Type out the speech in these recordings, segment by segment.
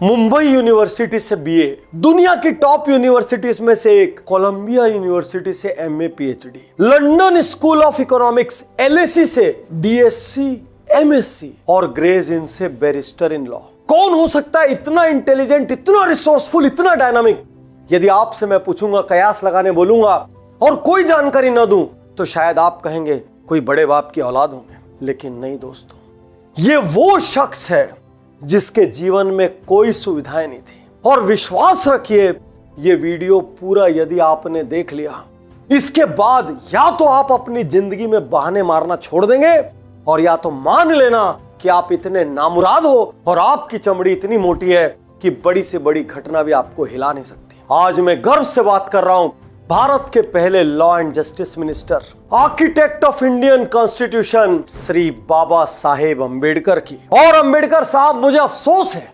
Mumbai university से BA, दुनिया की टॉप यूनिवर्सिटीज में से एक कोलंबिया यूनिवर्सिटी से MA PhD, London school of economics LAC से बीएससी एमएससी और ग्रेज इन से बैरिस्टर इन लॉ। कौन हो सकता है इतना इंटेलिजेंट, इतना रिसोर्सफुल, इतना डायनामिक? यदि आपसे मैं पूछूंगा, कयास लगाने बोलूंगा और कोई जानकारी ना दूं तो शायद आप कहेंगे कोई बड़े बाप की औलाद होंगे, लेकिन नहीं दोस्तों, ये वो शख्स है जिसके जीवन में कोई सुविधाएं नहीं थी। और विश्वास रखिए, ये वीडियो पूरा यदि आपने देख लिया, इसके बाद या तो आप अपनी जिंदगी में बहाने मारना छोड़ देंगे और या तो मान लेना कि आप इतने नामुराद हो और आपकी चमड़ी इतनी मोटी है कि बड़ी से बड़ी घटना भी आपको हिला नहीं सकती। आज मैं गर्व से बात कर रहा हूं भारत के पहले law and justice minister, architect of Indian constitution Shri Baba Saheb Ambedkar की। और अंबेडकर साहब, मुझे अफसोस है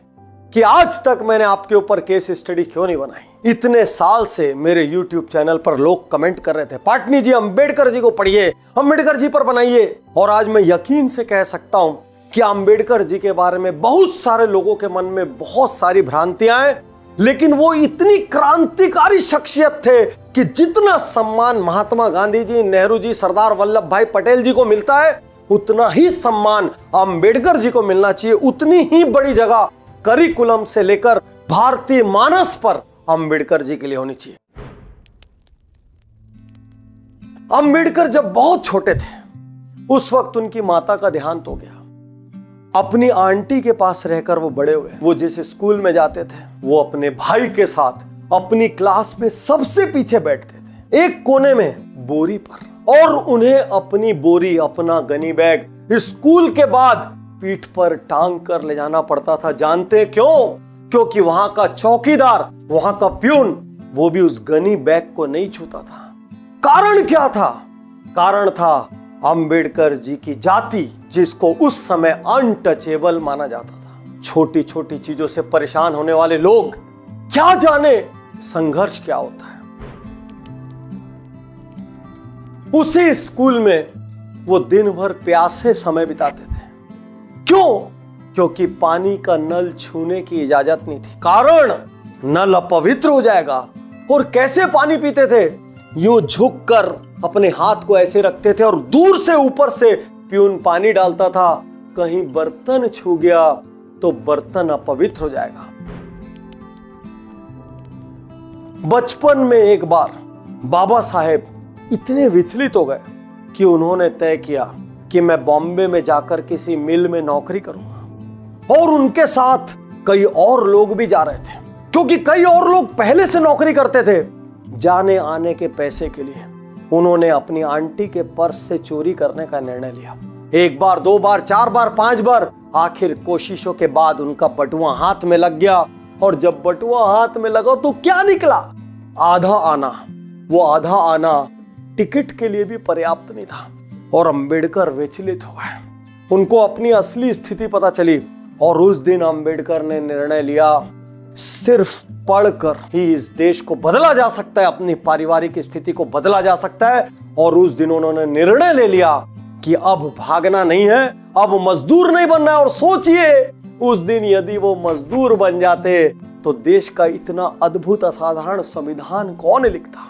कि आज तक मैंने आपके ऊपर केस स्टडी क्यों नहीं बनाई। इतने साल से मेरे YouTube चैनल पर लोग कमेंट कर रहे थे, पाटनी जी अंबेडकर जी को पढ़िए, अंबेडकर जी पर बनाइए। और आज मैं यकीन से कह सकता हूं कि अंबेडकर जी के बारे में बहुत सारे लोगों के मन में बहुत सारी भ्रांतियां हैं, लेकिन वो इतनी क्रांतिकारी शख्सियत थे कि जितना सम्मान महात्मा गांधी जी, नेहरू जी, सरदार वल्लभ भाई पटेल जी को मिलता है, उतना ही सम्मान अंबेडकर जी को मिलना चाहिए। उतनी ही बड़ी जगह करिकुलम से लेकर भारतीय मानस पर अंबेडकर जी के लिए होनी चाहिए। अंबेडकर जब बहुत छोटे थे, उस वक्त उनकी माता का देहांत हो गया। अपनी आंटी के पास रहकर वो बड़े हुए। वो जिस स्कूल में जाते थे, वो अपने भाई के साथ अपनी क्लास में सबसे पीछे बैठते थे, एक कोने में बोरी पर, और उन्हें अपनी बोरी, अपना गनी बैग स्कूल के बाद पीठ पर टांग कर ले जाना पड़ता था। जानते क्यों? क्योंकि वहां का चौकीदार, वहां का प्यून, वो भी उस गनी बैग को नहीं छूता था। कारण क्या था? कारण था अंबेडकर जी की जाति, जिसको उस समय अनटचेबल माना जाता था। छोटी छोटी चीजों से परेशान होने वाले लोग क्या जाने संघर्ष क्या होता है। उसी स्कूल में वो दिन भर प्यासे समय बिताते थे। क्यों? क्योंकि पानी का नल छूने की इजाजत नहीं थी। कारण, नल अपवित्र हो जाएगा। और कैसे पानी पीते थे? यूं झुककर अपने हाथ को ऐसे रखते थे और दूर से ऊपर से प्यून पानी डालता था। कहीं बर्तन छू गया तो बर्तन अपवित्र हो जाएगा। बचपन में एक बार बाबा साहेब इतने विचलित हो गए कि उन्होंने तय किया कि मैं बॉम्बे में जाकर किसी मिल में नौकरी करूंगा। और उनके साथ कई और लोग भी जा रहे थे, क्योंकि कई और लोग पहले से नौकरी करते थे। जाने आने के पैसे के लिए उन्होंने अपनी आंटी के पर्स से चोरी करने का निर्णय लिया। एक बार, दो बार, चार बार, पांच बार, आखिर कोशिशों के बाद उनका बटुआ हाथ में लग गया। और जब बटुआ हाथ में लगा तो क्या निकला? आधा आना। वो आधा आना टिकट के लिए भी पर्याप्त नहीं था। और अंबेडकर विचलित हो गए। उनको अपनी असली स्थिति पता चली और उस दिन अंबेडकर ने निर्णय लिया, सिर्फ पढ़कर ही इस देश को बदला जा सकता है, अपनी पारिवारिक स्थिति को बदला जा सकता है। और उस दिन उन्होंने निर्णय ले लिया कि अब भागना नहीं है, अब मजदूर नहीं बनना है। और सोचिए, उस दिन यदि वो मजदूर बन जाते तो देश का इतना अद्भुत असाधारण संविधान कौन लिखता?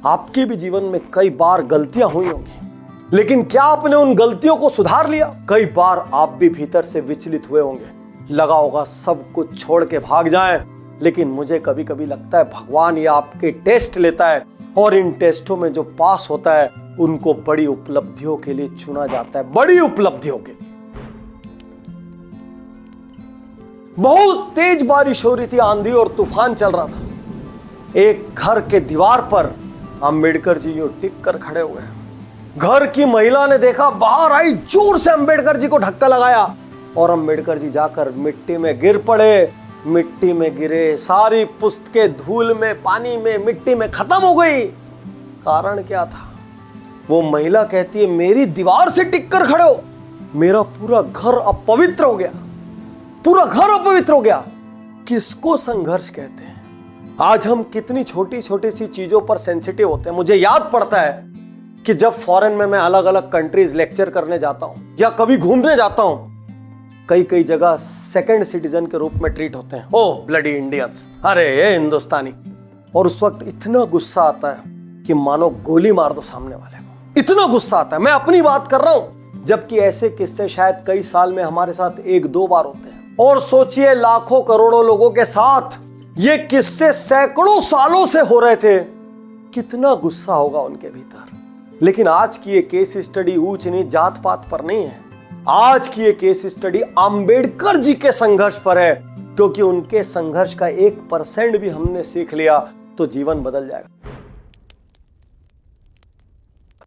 आपके भी जीवन में कई बार गलतियां हुई होंगी, लेकिन क्या आपने उन गलतियों को सुधार लिया? कई बार आप भी भीतर से विचलित हुए होंगे, लगा होगा सब कुछ छोड़ के भाग जाएं। लेकिन मुझे कभी कभी लगता है भगवान ये आपके टेस्ट लेता है और इन टेस्टों में जो पास होता है उनको बड़ी उपलब्धियों के लिए चुना जाता है, बड़ी उपलब्धियों के लिए। बहुत तेज बारिश हो रही थी, आंधी और तूफान चल रहा था। एक घर के दीवार पर अंबेडकर जी यूं टिक कर खड़े हुए हैं। घर की महिला ने देखा, बाहर आई, जोर से अंबेडकर जी को धक्का लगाया और अंबेडकर जी जाकर मिट्टी में गिर पड़े। मिट्टी में गिरे, सारी पुस्तकें धूल में, पानी में, मिट्टी में खत्म हो गई। कारण क्या था? वो महिला कहती है, मेरी दीवार से टिक कर खड़े हो, मेरा पूरा घर अपवित्र हो गया, पूरा घर अपवित्र हो गया। किसको संघर्ष कहते हैं? आज हम कितनी छोटी छोटी सी चीजों पर सेंसिटिव होते हैं। मुझे याद पड़ता है कि जब फॉरेन में मैं अलग अलग कंट्रीज लेक्चर करने जाता हूं या कभी घूमने जाता हूं, कई कई जगह सेकंड सिटीजन के रूप में ट्रीट होते हैं। ओ ब्लडी इंडियंस, अरे ये हिंदुस्तानी। और उस वक्त इतना गुस्सा आता है कि मानो गोली मार दो सामने वाले को, इतना गुस्सा आता है। मैं अपनी बात कर रहा हूं, जबकि ऐसे किस्से शायद कई साल में हमारे साथ एक दो बार होते हैं। और सोचिए लाखों करोड़ों लोगों के साथ ये किस्से सैकड़ों सालों से हो रहे थे, कितना गुस्सा होगा उनके भीतर। लेकिन आज की ये केस स्टडी ऊंच नीच जात पात पर नहीं है। आज की ये केस स्टडी अंबेडकर जी के संघर्ष पर है, क्योंकि उनके संघर्ष का 1% भी हमने सीख लिया तो जीवन बदल जाएगा।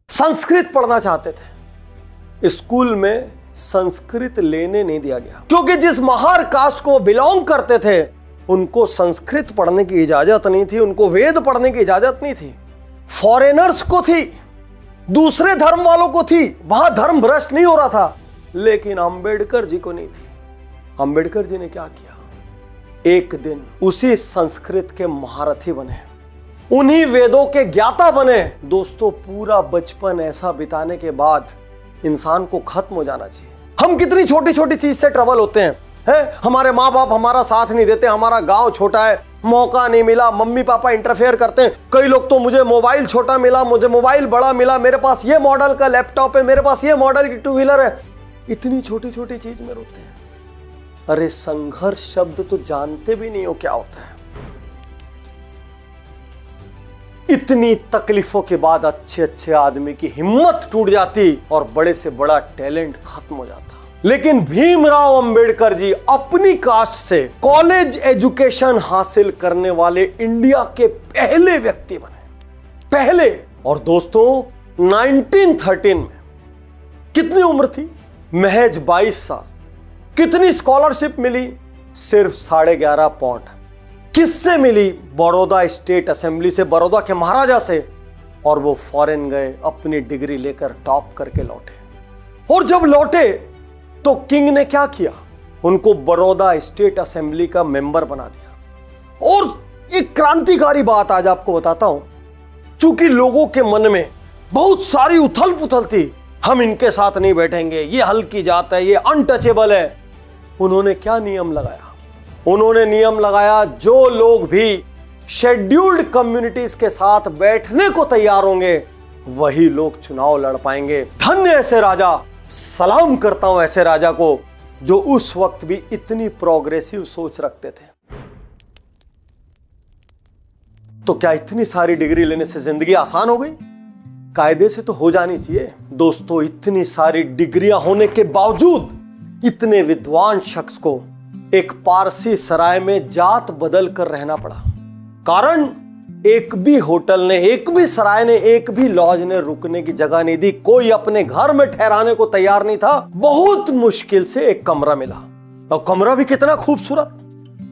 संस्कृत पढ़ना चाहते थे, स्कूल में संस्कृत लेने नहीं दिया गया, क्योंकि जिस महार कास्ट को बिलोंग करते थे उनको संस्कृत पढ़ने की इजाजत नहीं थी, उनको वेद पढ़ने की इजाजत नहीं थी। फॉरेनर्स को थी, दूसरे धर्म वालों को थी, वहां धर्म भ्रष्ट नहीं हो रहा था, लेकिन अंबेडकर जी को नहीं थी। अंबेडकर जी ने क्या किया, एक दिन उसी संस्कृत के महारथी बने, उन्हीं वेदों के ज्ञाता बने। दोस्तों, पूरा बचपन ऐसा बिताने के बाद इंसान को खत्म हो जाना चाहिए। हम कितनी छोटी छोटी चीज से ट्रबल होते हैं, हमारे माँ बाप हमारा साथ नहीं देते, हमारा गांव छोटा है, मौका नहीं मिला, मम्मी पापा इंटरफेयर करते हैं। कई लोग तो मुझे मोबाइल छोटा मिला, मुझे मोबाइल बड़ा मिला, मेरे पास ये मॉडल का लैपटॉप है, मेरे पास ये मॉडल की टू व्हीलर है। इतनी छोटी छोटी चीज में रोते हैं। अरे संघर्ष शब्द तो जानते भी नहीं हो क्या होता है। इतनी तकलीफों के बाद अच्छे अच्छे आदमी की हिम्मत टूट जाती और बड़े से बड़ा टैलेंट खत्म हो जाता। लेकिन भीमराव अंबेडकर जी अपनी कास्ट से कॉलेज एजुकेशन हासिल करने वाले इंडिया के पहले व्यक्ति बने, पहले। और दोस्तों 1913 में कितनी उम्र थी, महज 22 साल। कितनी स्कॉलरशिप मिली, सिर्फ 11.5 पाउंड। किससे मिली, बड़ौदा स्टेट असेंबली से, बड़ौदा के महाराजा से। और वो फॉरेन गए, अपनी डिग्री लेकर टॉप करके लौटे। और जब लौटे तो किंग ने क्या किया, उनको बड़ौदा स्टेट असेंबली का मेंबर बना दिया। और एक क्रांतिकारी बात आज आपको बताता हूं, चूंकि लोगों के मन में बहुत सारी उथल पुथल थी, हम इनके साथ नहीं बैठेंगे, ये हल्की जात है, ये अनटचेबल है। उन्होंने क्या नियम लगाया, उन्होंने नियम लगाया, जो लोग भी शेड्यूल्ड कम्युनिटीज के साथ बैठने को तैयार होंगे वही लोग चुनाव लड़ पाएंगे। धन्य ऐसे राजा, सलाम करता हूं ऐसे राजा को, जो उस वक्त भी इतनी प्रोग्रेसिव सोच रखते थे। तो क्या इतनी सारी डिग्री लेने से जिंदगी आसान हो गई? कायदे से तो हो जानी चाहिए। दोस्तों, इतनी सारी डिग्रियां होने के बावजूद इतने विद्वान शख्स को एक पारसी सराय में जात बदल कर रहना पड़ा। कारण, एक भी होटल ने, एक भी सराय ने, एक भी लॉज ने रुकने की जगह नहीं दी, कोई अपने घर में ठहराने को तैयार नहीं था। बहुत मुश्किल से एक कमरा मिला, और कमरा भी कितना खूबसूरत,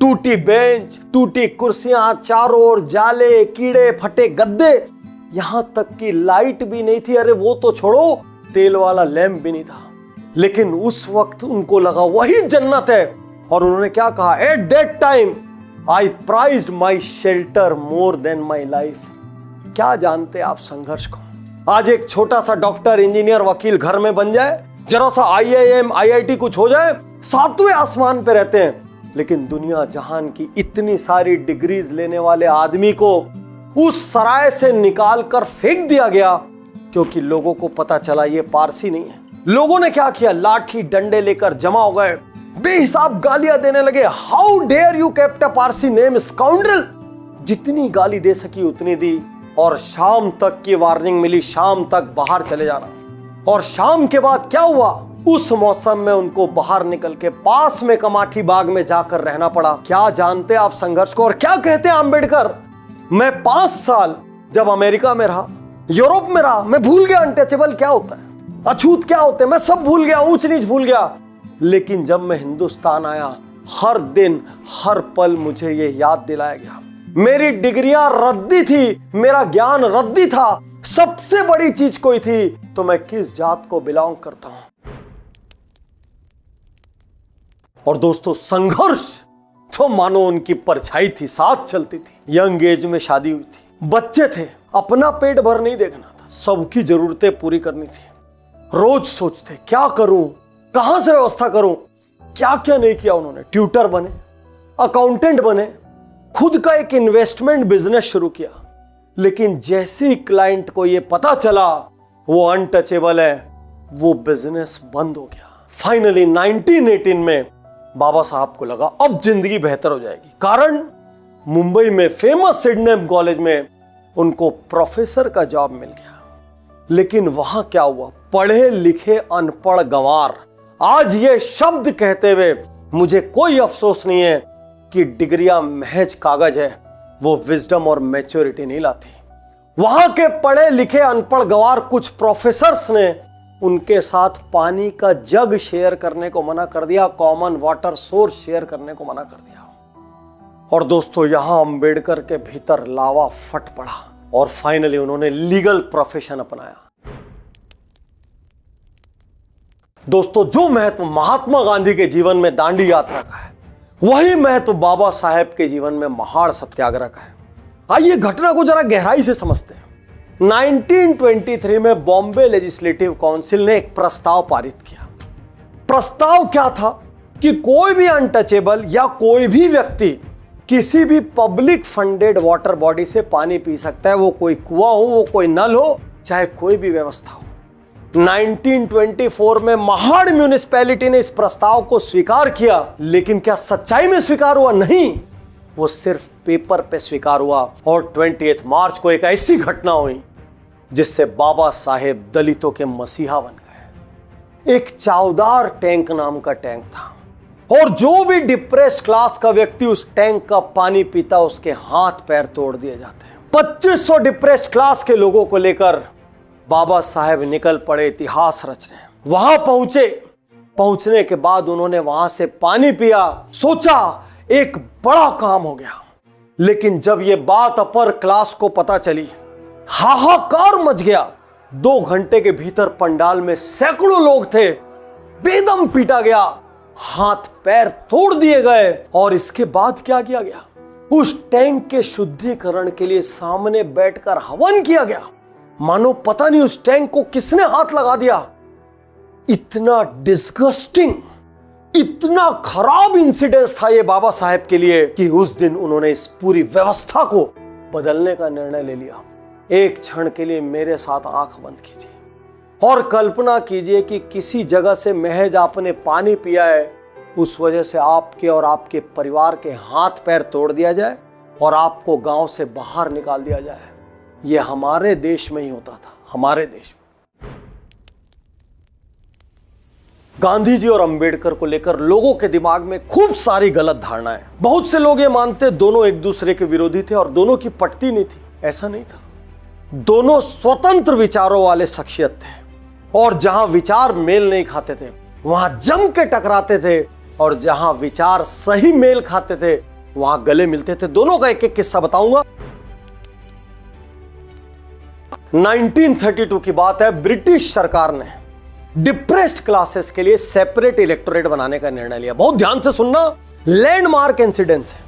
टूटी बेंच, टूटी कुर्सियां, चारों ओर जाले, कीड़े फटे गद्दे, यहां तक कि लाइट भी नहीं थी। अरे वो तो छोड़ो, तेल वाला लैंप भी नहीं था। लेकिन उस वक्त उनको लगा वही जन्नत है। और उन्होंने क्या कहा, at that time I prized my shelter more than my life. क्या जानते आप संघर्ष को? आज एक छोटा सा डॉक्टर, इंजीनियर, वकील घर में बन जाए, जरा सा IIM, IIT कुछ हो जाए, 7वें आसमान पे रहते हैं। लेकिन दुनिया जहान की इतनी सारी डिग्रीज लेने वाले आदमी को उस सराय से निकाल कर फेंक दिया गया, क्योंकि लोगों को पता चला ये पारसी नहीं है। लोगों ने क्या किया, लाठी डंडे लेकर जमा हो गए, बेहिसाब गालियां देने लगे। How dare you kept a Parsi name, scoundrel. जितनी गाली दे सकी उतनी दी, और शाम तक की वार्निंग मिली, शाम तक बाहर चले जाना। और शाम के बाद क्या हुआ, उस मौसम में उनको बाहर निकल के पास में कमाठी बाग में जाकर रहना पड़ा। क्या जानते आप संघर्ष को? और क्या कहते हैं अंबेडकर, मैं 5 साल जब अमेरिका में रहा, यूरोप में रहा, मैं भूल गया अनटचेबल क्या होता है, अछूत क्या होते हैं, मैं सब भूल गया, ऊंच नीच भूल गया। लेकिन जब मैं हिंदुस्तान आया, हर दिन हर पल मुझे ये याद दिलाया गया, मेरी डिग्रियां रद्दी थी, मेरा ज्ञान रद्दी था, सबसे बड़ी चीज कोई थी तो मैं किस जात को बिलोंग करता हूं। और दोस्तों, संघर्ष तो मानो उनकी परछाई थी, साथ चलती थी। यंग एज में शादी हुई थी, बच्चे थे, अपना पेट भर नहीं देखना था, सबकी जरूरतें पूरी करनी थी। रोज सोचते क्या करूं, कहां से व्यवस्था करूं, क्या क्या नहीं किया उन्होंने। ट्यूटर बने, अकाउंटेंट बने, खुद का एक इन्वेस्टमेंट बिजनेस शुरू किया। लेकिन जैसे ही क्लाइंट को यह पता चला वो अनटचेबल है, वो बिजनेस बंद हो गया। फाइनली 1918 में बाबा साहब को लगा अब जिंदगी बेहतर हो जाएगी। कारण मुंबई में फेमस सिडनेम कॉलेज में उनको प्रोफेसर का जॉब मिल गया। लेकिन वहां क्या हुआ, पढ़े लिखे अनपढ़ गंवार। आज ये शब्द कहते हुए मुझे कोई अफसोस नहीं है कि डिग्रियां महज कागज है, वो विजडम और मैच्योरिटी नहीं लाती। वहां के पढ़े लिखे अनपढ़ गंवार कुछ प्रोफेसर्स ने उनके साथ पानी का जग शेयर करने को मना कर दिया, कॉमन वाटर सोर्स शेयर करने को मना कर दिया। और दोस्तों यहां अंबेडकर के भीतर लावा फट पड़ा और फाइनली उन्होंने लीगल प्रोफेशन अपनाया। दोस्तों जो महत्व महात्मा गांधी के जीवन में दांडी यात्रा का है, वही महत्व बाबा साहेब के जीवन में महाड़ सत्याग्रह का है। आइए घटना को जरा गहराई से समझते हैं। 1923 में बॉम्बे लेजिस्लेटिव काउंसिल ने एक प्रस्ताव पारित किया। प्रस्ताव क्या था कि कोई भी अनटचेबल या कोई भी व्यक्ति किसी भी पब्लिक फंडेड वाटर बॉडी से पानी पी सकता है, वो कोई कुआं हो, वो कोई नल हो, चाहे कोई भी व्यवस्था हो। 1924 में महाड़ म्यूनिसिपैलिटी ने इस प्रस्ताव को स्वीकार किया, लेकिन क्या सच्चाई में स्वीकार हुआ? नहीं, वो सिर्फ पेपर पे स्वीकार हुआ। और 28 मार्च को एक ऐसी घटना हुई जिससे बाबा साहेब दलितों के मसीहा बन गए। एक चावदार टैंक नाम का टैंक था और जो भी डिप्रेस्ड क्लास का व्यक्ति उस टैंक का पानी पीता उसके हाथ पैर तोड़ दिए जाते हैं। 2500 डिप्रेस्ड क्लास के लोगों को लेकर बाबा साहेब निकल पड़े इतिहास रचने। वहां पहुंचने के बाद उन्होंने वहां से पानी पिया, सोचा एक बड़ा काम हो गया। लेकिन जब यह बात अपर क्लास को पता चली, हाहाकार मच गया। 2 घंटे के भीतर पंडाल में सैकड़ों लोग थे, बेदम पीटा गया, हाथ पैर तोड़ दिए गए। और इसके बाद क्या किया गया? उस टैंक के शुद्धिकरण के लिए सामने बैठकर हवन किया गया। मानो पता नहीं उस टैंक को किसने हाथ लगा दिया। इतना डिस्गस्टिंग, इतना खराब इंसिडेंस था ये बाबा साहेब के लिए कि उस दिन उन्होंने इस पूरी व्यवस्था को बदलने का निर्णय ले लिया। एक क्षण के लिए मेरे साथ आंख बंद कीजिए और कल्पना कीजिए कि किसी जगह से महज आपने पानी पिया है, उस वजह से आपके और आपके परिवार के हाथ पैर तोड़ दिया जाए और आपको गांव से बाहर निकाल दिया जाए। यह हमारे देश में ही होता था, हमारे देश में। गांधी जी और अंबेडकर को लेकर लोगों के दिमाग में खूब सारी गलत धारणाएं। बहुत से लोग ये मानते दोनों एक दूसरे के विरोधी थे और दोनों की पटती नहीं थी। ऐसा नहीं था। दोनों स्वतंत्र विचारों वाले शख्सियत थे और जहां विचार मेल नहीं खाते थे वहां जम के टकराते थे, और जहां विचार सही मेल खाते थे वहां गले मिलते थे। दोनों का एक एक किस्सा बताऊंगा। 1932 की बात है। ब्रिटिश सरकार ने डिप्रेस्ड क्लासेस के लिए सेपरेट इलेक्टोरेट बनाने का निर्णय लिया। बहुत ध्यान से सुनना, लैंडमार्क इंसिडेंस है।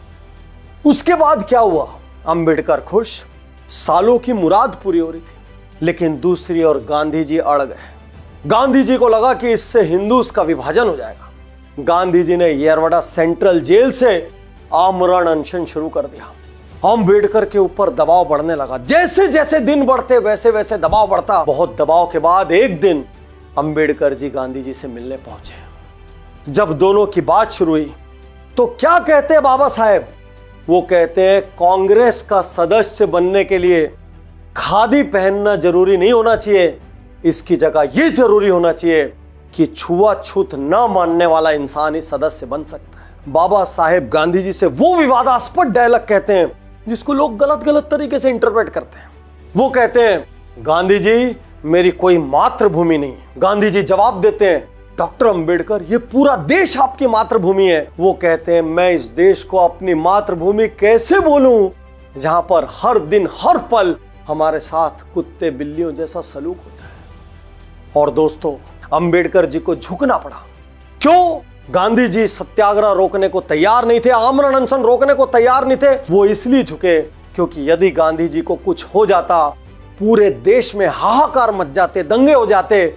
उसके बाद क्या हुआ? अंबेडकर खुश, सालों की मुराद पूरी हो रही थी। लेकिन दूसरी ओर गांधी जी अड़ गए। गांधी जी को लगा कि इससे हिंदूज का विभाजन हो जाएगा। गांधी जी ने येरवड़ा सेंट्रल जेल से आमरण अनशन शुरू कर दिया। अंबेडकर के ऊपर दबाव बढ़ने लगा। जैसे जैसे दिन बढ़ते वैसे वैसे दबाव बढ़ता। बहुत दबाव के बाद एक दिन अंबेडकर जी गांधी जी से मिलने पहुंचे। जब दोनों की बात शुरू हुई तो क्या कहते हैं बाबा साहेब? वो कहते हैं कांग्रेस का सदस्य बनने के लिए खादी पहनना जरूरी नहीं होना चाहिए, इसकी जगह यह जरूरी होना चाहिए कि छुआछूत न मानने वाला इंसान ही सदस्य बन सकता है। बाबा साहेब गांधी जी से वो विवादास्पद डायलॉग कहते हैं जिसको लोग गलत गलत तरीके से इंटरप्रेट करते हैं। वो कहते हैं, गांधी जी मेरी कोई मातृभूमि नहीं। गांधी जी जवाब देते हैं, डॉक्टर अंबेडकर ये पूरा देश आपकी मातृभूमि है। वो कहते हैं, मैं इस देश को अपनी मातृभूमि कैसे बोलूं जहां पर हर दिन हर पल हमारे साथ कुत्ते बिल्लियों जैसा सलूक होता है। और दोस्तों अंबेडकर जी को झुकना पड़ा। क्यों? गांधी जी सत्याग्रह रोकने को तैयार नहीं थे, आमरण अनशन रोकने को तैयार नहीं थे। वो इसलिए झुके क्योंकि यदि गांधी जी को कुछ हो जाता पूरे देश में हाहाकार मच जाते, दंगे हो जाते,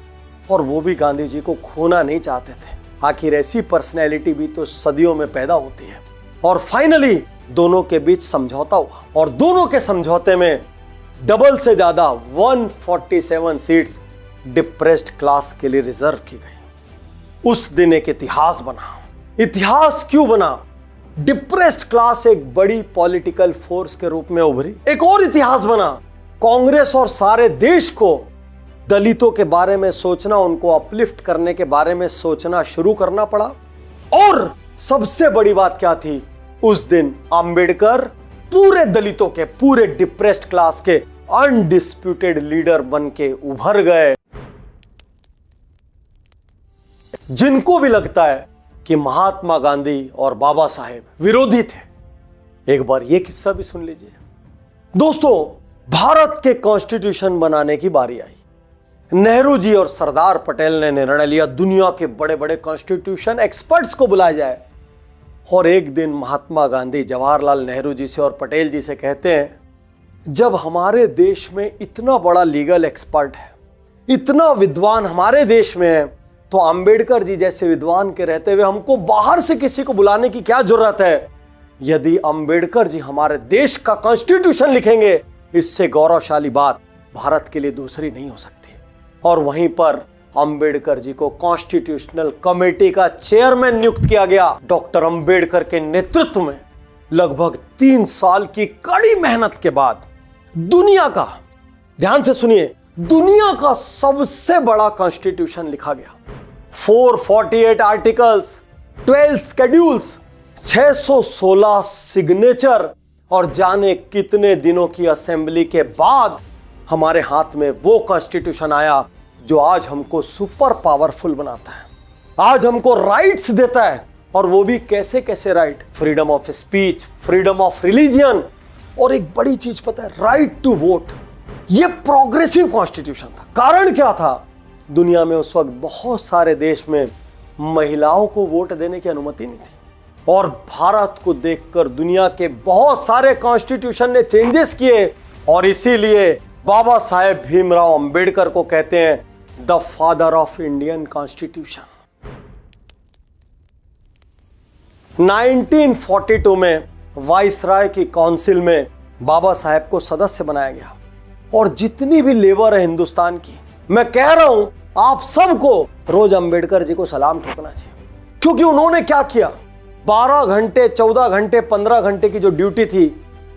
और वो भी गांधी जी को खोना नहीं चाहते थे। आखिर ऐसी पर्सनैलिटी भी तो सदियों में पैदा होती है। और फाइनली दोनों के बीच समझौता हुआ और दोनों के समझौते में डबल से ज्यादा 147 सीट्स डिप्रेस्ड क्लास के लिए रिजर्व की गई। उस दिन एक इतिहास बना। इतिहास क्यों बना? डिप्रेस्ड क्लास एक बड़ी पॉलिटिकल फोर्स के रूप में उभरी। एक और इतिहास बना। कांग्रेस और सारे देश को दलितों के बारे में सोचना, उनको अपलिफ्ट करने के बारे में सोचना शुरू करना पड़ा। और सबसे बड़ी बात क्या थी? उस दिन अंबेडकर पूरे दलितों के, पूरे डिप्रेस्ड क्लास के अनडिस्प्यूटेड लीडर बन के उभर गए। जिनको भी लगता है कि महात्मा गांधी और बाबा साहेब विरोधी थे, एक बार यह किस्सा भी सुन लीजिए। दोस्तों, भारत के कॉन्स्टिट्यूशन बनाने की बारी आई। नेहरू जी और सरदार पटेल ने निर्णय लिया दुनिया के बड़े बड़े कॉन्स्टिट्यूशन एक्सपर्ट्स को बुलाया जाए। और एक दिन महात्मा गांधी जवाहरलाल नेहरू जी से और पटेल जी से कहते हैं, जब हमारे देश में इतना बड़ा लीगल एक्सपर्ट है, इतना विद्वान हमारे देश में है, तो अंबेडकर जी जैसे विद्वान के रहते हुए हमको बाहर से किसी को बुलाने की क्या जरूरत है? यदि अंबेडकर जी हमारे देश का कॉन्स्टिट्यूशन लिखेंगे, इससे गौरवशाली बात भारत के लिए दूसरी नहीं हो सकती। और वहीं पर अंबेडकर जी को कॉन्स्टिट्यूशनल कमेटी का चेयरमैन नियुक्त किया गया। डॉक्टर अंबेडकर के नेतृत्व में लगभग 3 साल की कड़ी मेहनत के बाद दुनिया का, ध्यान से सुनिए, दुनिया का सबसे बड़ा कॉन्स्टिट्यूशन लिखा गया। 448 आर्टिकल्स, 12 शेड्यूल्स, 616 सिग्नेचर और जाने कितने दिनों की असेंबली के बाद हमारे हाथ में वो कॉन्स्टिट्यूशन आया जो आज हमको सुपर पावरफुल बनाता है, आज हमको राइट्स देता है। और वो भी कैसे कैसे right? Freedom of speech, freedom of religion, और एक बड़ी चीज पता है, राइट टू वोट। ये प्रोग्रेसिव कॉन्स्टिट्यूशन था। कारण क्या था? दुनिया में उस वक्त बहुत सारे देश में महिलाओं को वोट देने की अनुमति नहीं थी। और भारत को देखकर दुनिया के बहुत सारे कॉन्स्टिट्यूशन ने चेंजेस किए। और इसीलिए बाबा साहेब भीमराव अंबेडकर को कहते हैं the father of Indian constitution. 1942 में वाइसराय की काउंसिल में बाबा साहेब को सदस्य बनाया गया। और जितनी भी लेबर है हिंदुस्तान की, मैं कह रहा हूं आप सबको रोज अंबेडकर जी को सलाम ठोकना चाहिए। क्योंकि उन्होंने क्या किया? 12 घंटे, 14 घंटे, 15 घंटे की जो ड्यूटी थी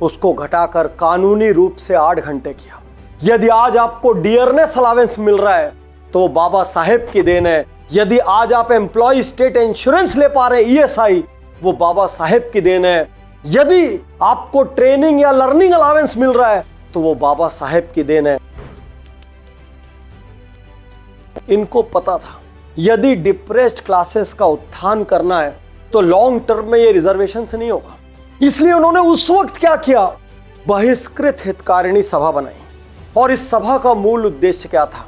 उसको घटाकर कानूनी रूप से 8 घंटे किया। यदि आज आपको डियरनेस अलावेंस मिल रहा है तो वो बाबा साहेब की देन है। यदि आज आप एम्प्लॉय स्टेट इंश्योरेंस ले पा रहे हैं, ESI, वो बाबा साहेब की देन है। यदि आपको ट्रेनिंग या लर्निंग अलावेंस मिल रहा है तो वो बाबा साहेब की देन है। इनको पता था यदि डिप्रेस्ड क्लासेस का उत्थान करना है तो लॉन्ग टर्म में ये रिजर्वेशन से नहीं होगा। इसलिए उन्होंने उस वक्त क्या किया? बहिष्कृत हितकारिणी सभा बनाई। और इस सभा का मूल उद्देश्य क्या था?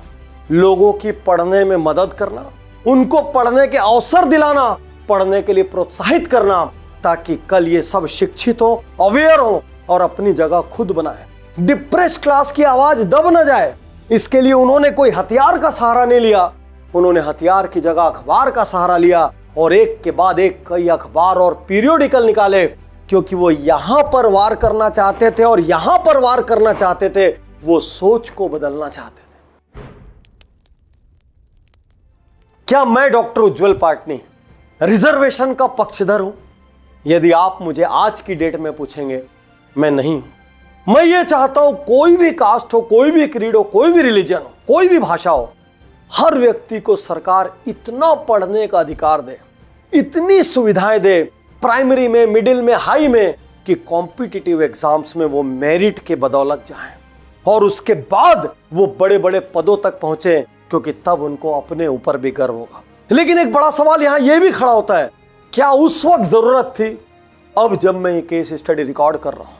लोगों की पढ़ने में मदद करना, उनको पढ़ने के अवसर दिलाना, पढ़ने के लिए प्रोत्साहित करना, ताकि कल ये सब शिक्षित हो, अवेयर हो और अपनी जगह खुद बनाए। डिप्रेस्ड क्लास की आवाज दब न जाए, इसके लिए उन्होंने कोई हथियार का सहारा नहीं लिया। उन्होंने हथियार की जगह अखबार का सहारा लिया और एक के बाद एक कई अखबार और पीरियोडिकल निकाले। क्योंकि वो यहां पर वार करना चाहते थे और यहां पर वार करना चाहते थे, वो सोच को बदलना चाहते थे। क्या मैं डॉक्टर उज्जवल पाटनी रिजर्वेशन का पक्षधर हूं? यदि आप मुझे आज की डेट में पूछेंगे, मैं नहीं हूं। मैं ये चाहता हूं कोई भी कास्ट हो, कोई भी क्रीड हो, कोई भी रिलीजन हो, कोई भी भाषा हो, हर व्यक्ति को सरकार इतना पढ़ने का अधिकार दे, इतनी सुविधाएं दे, प्राइमरी में, मिडिल में, हाई में, कि कॉम्पिटिटिव एग्जाम्स में वो मेरिट के बदौलत जाएं और उसके बाद वो बड़े बड़े पदों तक पहुंचे, क्योंकि तब उनको अपने ऊपर भी गर्व होगा। लेकिन एक बड़ा सवाल यहां यह भी खड़ा होता है, क्या उस वक्त जरूरत थी? अब जब मैं ये केस स्टडी रिकॉर्ड कर रहा हूं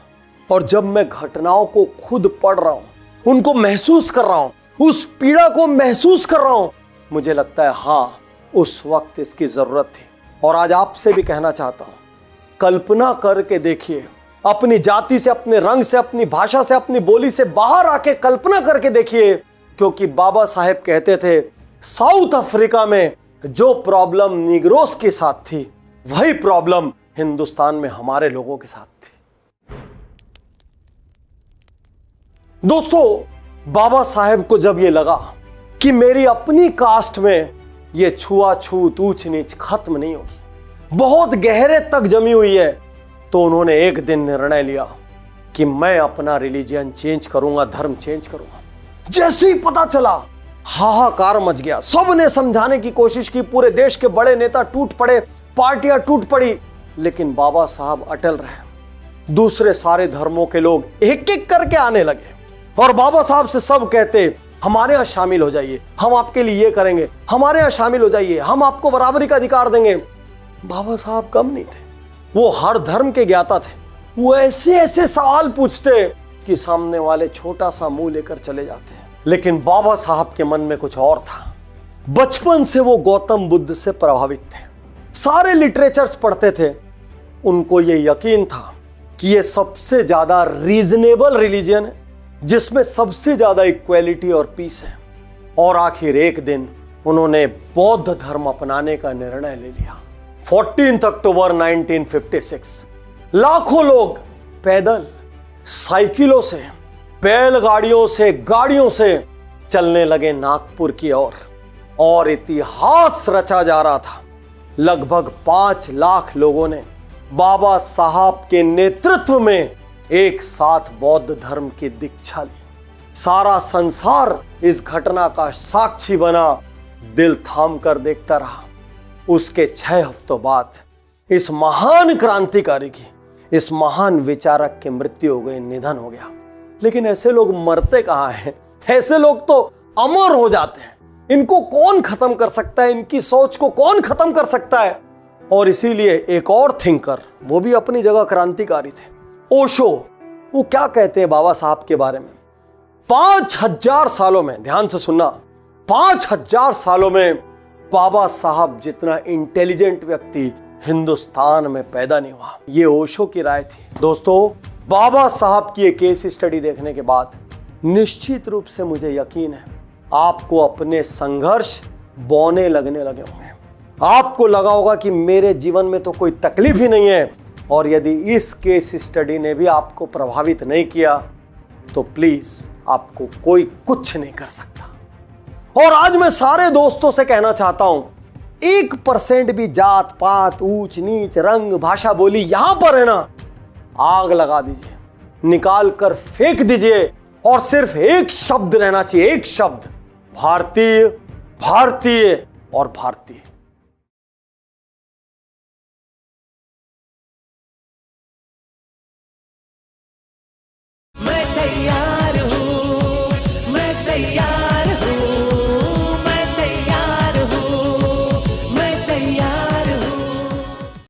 और जब मैं घटनाओं को खुद पढ़ रहा हूं, उनको महसूस कर रहा हूं, उस पीड़ा को महसूस कर रहा हूं, मुझे लगता है हां, उस वक्त इसकी जरूरत थी। और आज आपसे भी कहना चाहता हूं, कल्पना करके देखिए, अपनी जाति से, अपने रंग से, अपनी भाषा से, अपनी बोली से बाहर आके कल्पना करके देखिए। क्योंकि बाबा साहेब कहते थे साउथ अफ्रीका में जो प्रॉब्लम निग्रोस के साथ थी वही प्रॉब्लम हिंदुस्तान में हमारे लोगों के साथ थी। दोस्तों, बाबा साहेब को जब यह लगा कि मेरी अपनी कास्ट में यह छुआछूत ऊंच नीच खत्म नहीं होगी, बहुत गहरे तक जमी हुई है, तो उन्होंने एक दिन निर्णय लिया कि मैं अपना रिलीजन चेंज करूंगा, धर्म चेंज करूंगा। जैसे ही पता चला हाहाकार मच गया। सबने समझाने की कोशिश की, पूरे देश के बड़े नेता टूट पड़े, पार्टियां टूट पड़ी, लेकिन बाबा साहब अटल रहे। दूसरे सारे धर्मों के लोग एक एक करके आने लगे और बाबा साहब से सब कहते हमारे यहां शामिल हो जाइए, हम आपके लिए ये करेंगे, हमारे यहां शामिल हो जाइए, हम आपको बराबरी का अधिकार देंगे। बाबा साहब कम नहीं थे, वो हर धर्म के ज्ञाता थे। वो ऐसे ऐसे सवाल पूछते कि सामने वाले छोटा सा मुंह लेकर चले जाते। लेकिन बाबा साहब के मन में कुछ और था। बचपन से वो गौतम बुद्ध से प्रभावित थे, सारे लिटरेचर्स पढ़ते थे। उनको ये यकीन था कि ये सबसे ज्यादा रीजनेबल रिलीजन है, जिसमें सबसे ज्यादा इक्वेलिटी और पीस है। और आखिर एक दिन उन्होंने बौद्ध धर्म अपनाने का निर्णय ले लिया। 14 अक्टूबर 1956 लाखों लोग पैदल, साइकिलों से, बैलगाड़ियों से, गाड़ियों से चलने लगे नागपुर की ओर और इतिहास रचा जा रहा था। लगभग 5 लाख लोगों ने बाबा साहब के नेतृत्व में एक साथ बौद्ध धर्म की दीक्षा ली। सारा संसार इस घटना का साक्षी बना, दिल थाम कर देखता रहा। उसके 6 हफ्तों बाद इस महान क्रांतिकारी की, इस महान विचारक की मृत्यु हो गई, निधन हो गया। लेकिन ऐसे लोग मरते कहां हैं? ऐसे लोग तो अमर हो जाते हैं। इनको कौन खत्म कर सकता है? इनकी सोच को कौन खत्म कर सकता है? और इसीलिए एक और थिंकर, वो भी अपनी जगह क्रांतिकारी थे, ओशो, वो क्या कहते हैं बाबा साहब के बारे में? 5000 सालों में, ध्यान से सुनना, 5000 सालों में बाबा साहब जितना इंटेलिजेंट व्यक्ति हिंदुस्तान में पैदा नहीं हुआ। ये ओशो की राय थी। दोस्तों, बाबा साहब की एक केस स्टडी देखने के बाद निश्चित रूप से मुझे यकीन है आपको अपने संघर्ष बौने लगने लगे होंगे। आपको लगा होगा कि मेरे जीवन में तो कोई तकलीफ ही नहीं है, और यदि इस केस स्टडी ने भी आपको प्रभावित नहीं किया तो प्लीज आपको कोई कुछ नहीं कर सकता। और आज मैं सारे दोस्तों से कहना चाहता हूं, 1% भी जात पात, ऊंच नीच, रंग, भाषा, बोली यहां पर है ना, आग लगा दीजिए, निकाल कर फेंक दीजिए, और सिर्फ एक शब्द रहना चाहिए, एक शब्द, भारतीय, भारतीय और भारतीय।